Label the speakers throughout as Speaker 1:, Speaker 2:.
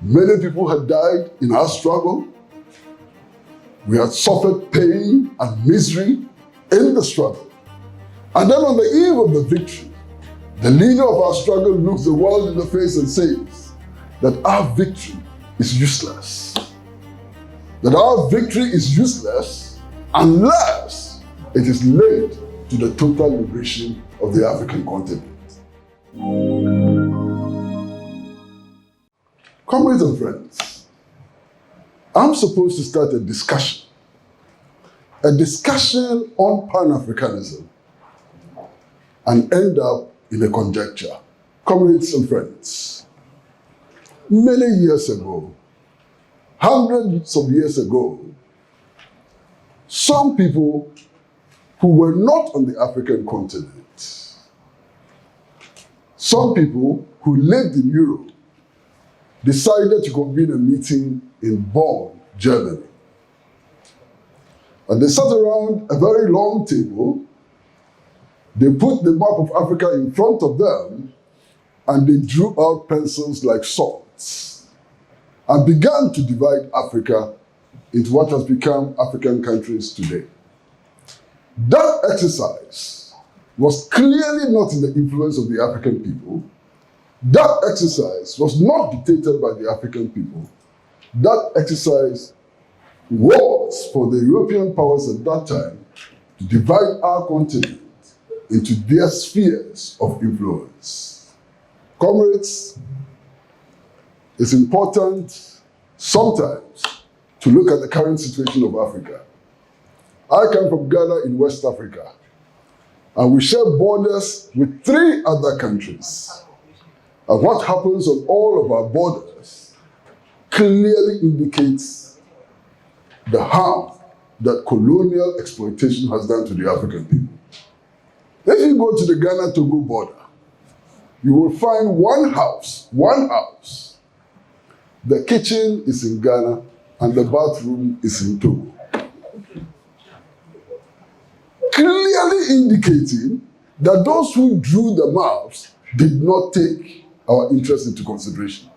Speaker 1: Many people had died in our struggle. We had suffered pain and misery in the struggle. And then on the eve of the victory, the leader of our struggle looks the world in the face and says that our victory is useless. That our victory is useless unless it is linked to the total liberation of the African continent. Comrades and friends, I'm supposed to start a discussion on Pan-Africanism and end up in a conjecture. Comrades and friends, many years ago, hundreds of years ago, some people who were not on the African continent, some people who lived in Europe, decided to convene a meeting in Bonn, Germany. And they sat around a very long table. They put the map of Africa in front of them, and they drew out pencils like swords and began to divide Africa into what has become African countries today. That exercise was clearly not in the influence of the African people. That exercise was not dictated by the African people. That exercise was for the European powers at that time to divide our continent into their spheres of influence. Comrades, it's important sometimes to look at the current situation of Africa. I come from Ghana in West Africa, and we share borders with 3 other countries. And what happens on all of our borders clearly indicates the harm that colonial exploitation has done to the African people. If you go to the Ghana-Togo border, you will find one house. The kitchen is in Ghana and the bathroom is in Togo. Clearly indicating that those who drew the maps did not take our interest into consideration.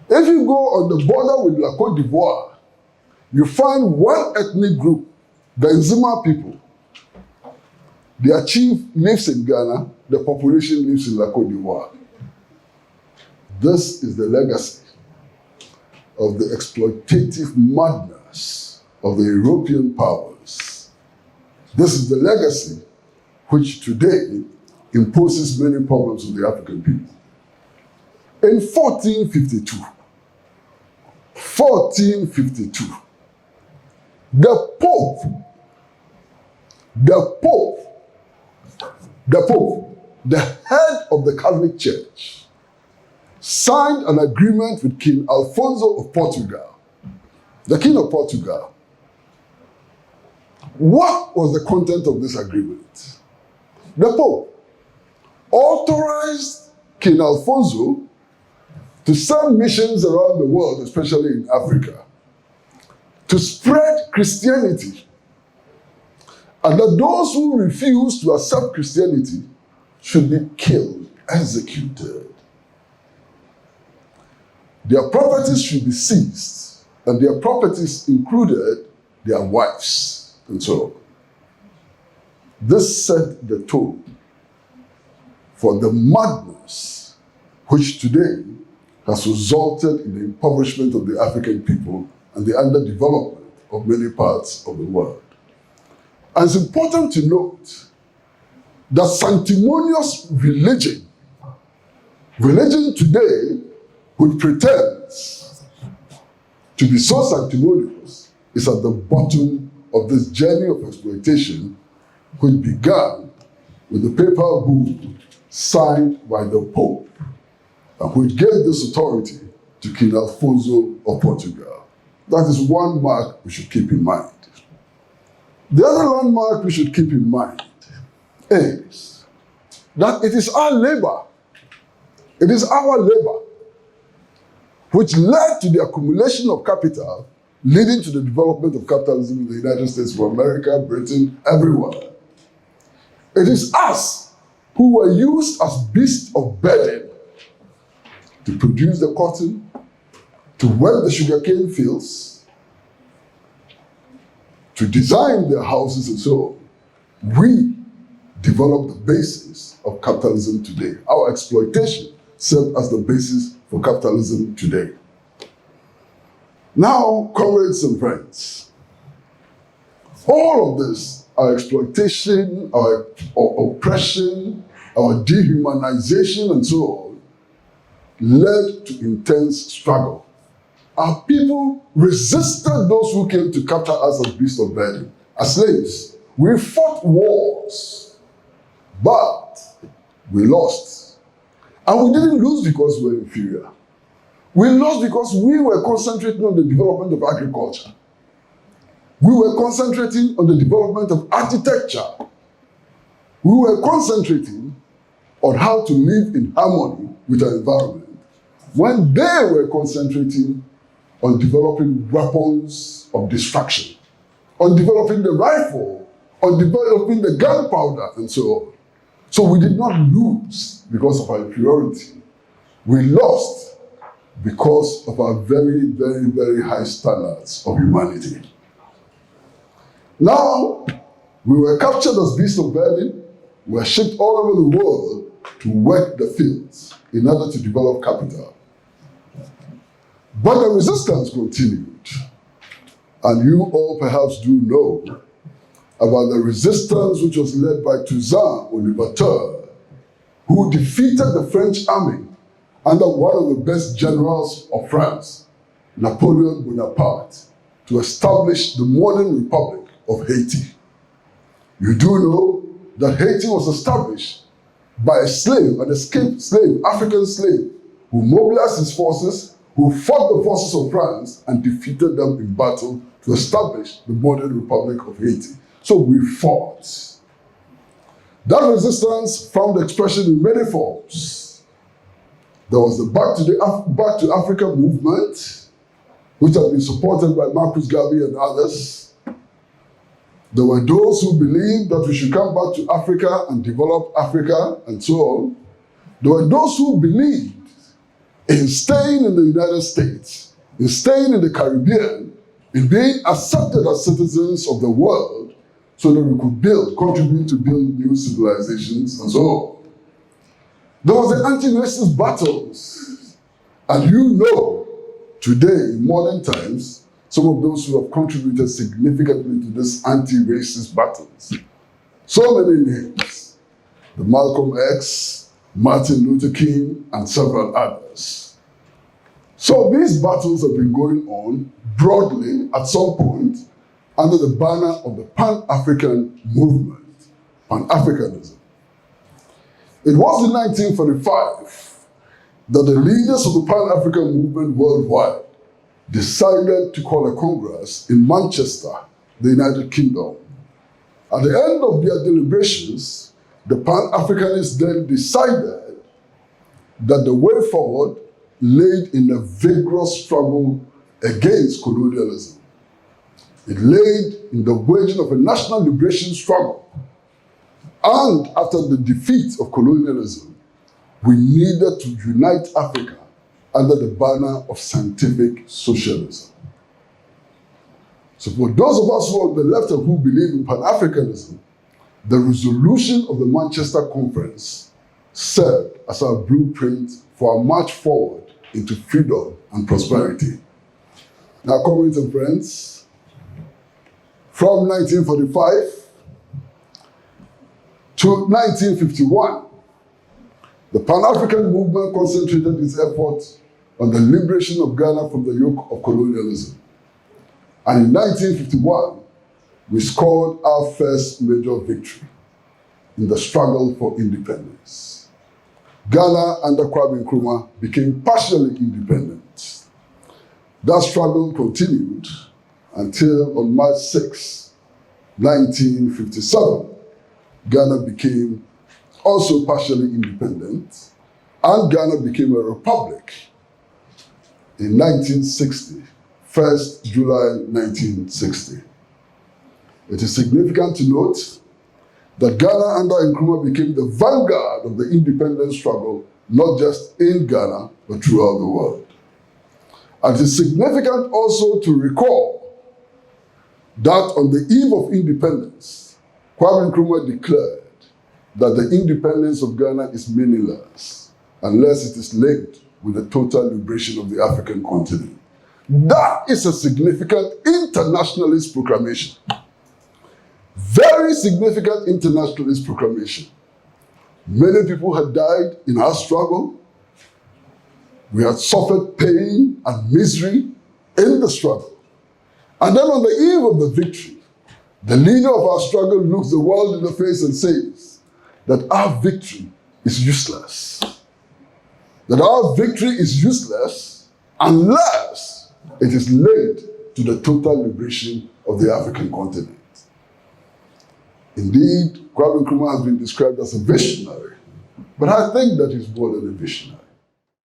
Speaker 1: If you go on the border with La Côte d'Ivoire, you find one ethnic group, the Nzima people. Their chief lives in Ghana, the population lives in La Côte d'Ivoire. This is the legacy of the exploitative madness of the European powers. This is the legacy which today imposes many problems on the African people. In 1452, the Pope, the head of the Catholic Church, signed an agreement with King Alfonso of Portugal, the King of Portugal. What was the content of this agreement? The Pope authorized King Alfonso to send missions around the world, especially in Africa, to spread Christianity, and that those who refuse to accept Christianity should be killed, executed. Their properties should be seized, and their properties included their wives, and so on. This set the tone for the madness which today has resulted in the impoverishment of the African people and the underdevelopment of many parts of the world. And it's important to note that sanctimonious religion today, which pretends to be so sanctimonious, is at the bottom of this journey of exploitation, which began with the papal bull signed by the Pope, and which gave this authority to King Alfonso of Portugal. That is one mark we should keep in mind. The other landmark we should keep in mind is that it is our labor, which led to the accumulation of capital, leading to the development of capitalism in the United States of America, Britain, everywhere. It is us who were used as beasts of burden to produce the cotton, to work the sugarcane fields, to design their houses and so on, we developed the basis of capitalism today. Our exploitation served as the basis for capitalism today. Now, comrades and friends, all of this, our exploitation, our oppression, our dehumanization and so on, led to intense struggle. Our people resisted those who came to capture us as beasts of burden, as slaves. We fought wars, but we lost. And we didn't lose because we were inferior. We lost because we were concentrating on the development of agriculture. We were concentrating on the development of architecture. We were concentrating on how to live in harmony with our environment, when they were concentrating on developing weapons of destruction, on developing the rifle, on developing the gunpowder, and so on. So we did not lose because of our inferiority. We lost because of our very, very, very high standards of humanity. Now, we were captured as beasts of burden. We were shipped all over the world to work the fields in order to develop capital. But the resistance continued. And you all perhaps do know about the resistance which was led by Toussaint Louverture, who defeated the French army under one of the best generals of France, Napoleon Bonaparte, to establish the modern Republic of Haiti. You do know that Haiti was established by a slave, an escaped slave, African slave, who mobilized his forces, who fought the forces of France and defeated them in battle to establish the modern Republic of Haiti. So we fought. That resistance found expression in many forms. There was the Back to Africa movement, which had been supported by Marcus Garvey and others. There were those who believed that we should come back to Africa and develop Africa and so on. There were those who believed in staying in the United States, in staying in the Caribbean, in being accepted as citizens of the world so that we could contribute to build new civilizations and so on. There was the anti-racist battles. And you know, today, in modern times, some of those who have contributed significantly to this anti-racist battles. So many names. The Malcolm X, Martin Luther King, and several others. So these battles have been going on broadly at some point under the banner of the Pan-African movement, Pan-Africanism. It was in 1945 that the leaders of the Pan-African movement worldwide decided to call a congress in Manchester, the United Kingdom. At the end of their deliberations, the Pan-Africanists then decided that the way forward lay in a vigorous struggle against colonialism. It lay in the waging of a national liberation struggle. And after the defeat of colonialism, we needed to unite Africa under the banner of scientific socialism. So for those of us who are on the left and who believe in Pan-Africanism, the resolution of the Manchester Conference served as our blueprint for our march forward into freedom and prosperity. Now, comrades and friends, from 1945 to 1951, the Pan-African movement concentrated its efforts on the liberation of Ghana from the yoke of colonialism. And in 1951, we scored our first major victory in the struggle for independence. Ghana under Kwame Nkrumah became partially independent. That struggle continued until on March 6, 1957, Ghana became also partially independent, and Ghana became a republic in 1960, 1st July 1960. It is significant to note that Ghana under Nkrumah became the vanguard of the independence struggle not just in Ghana, but throughout the world. And it is significant also to recall that on the eve of independence, Kwame Nkrumah declared that the independence of Ghana is meaningless unless it is linked with the total liberation of the African continent. That is a significant internationalist proclamation. Very significant internationalist proclamation. Many people had died in our struggle. We had suffered pain and misery in the struggle. And then on the eve of the victory, the leader of our struggle looks the world in the face and says that our victory is useless. That our victory is useless unless it is linked to the total liberation of the African continent. Indeed, Kwame Nkrumah has been described as a visionary, but I think that he's more than a visionary.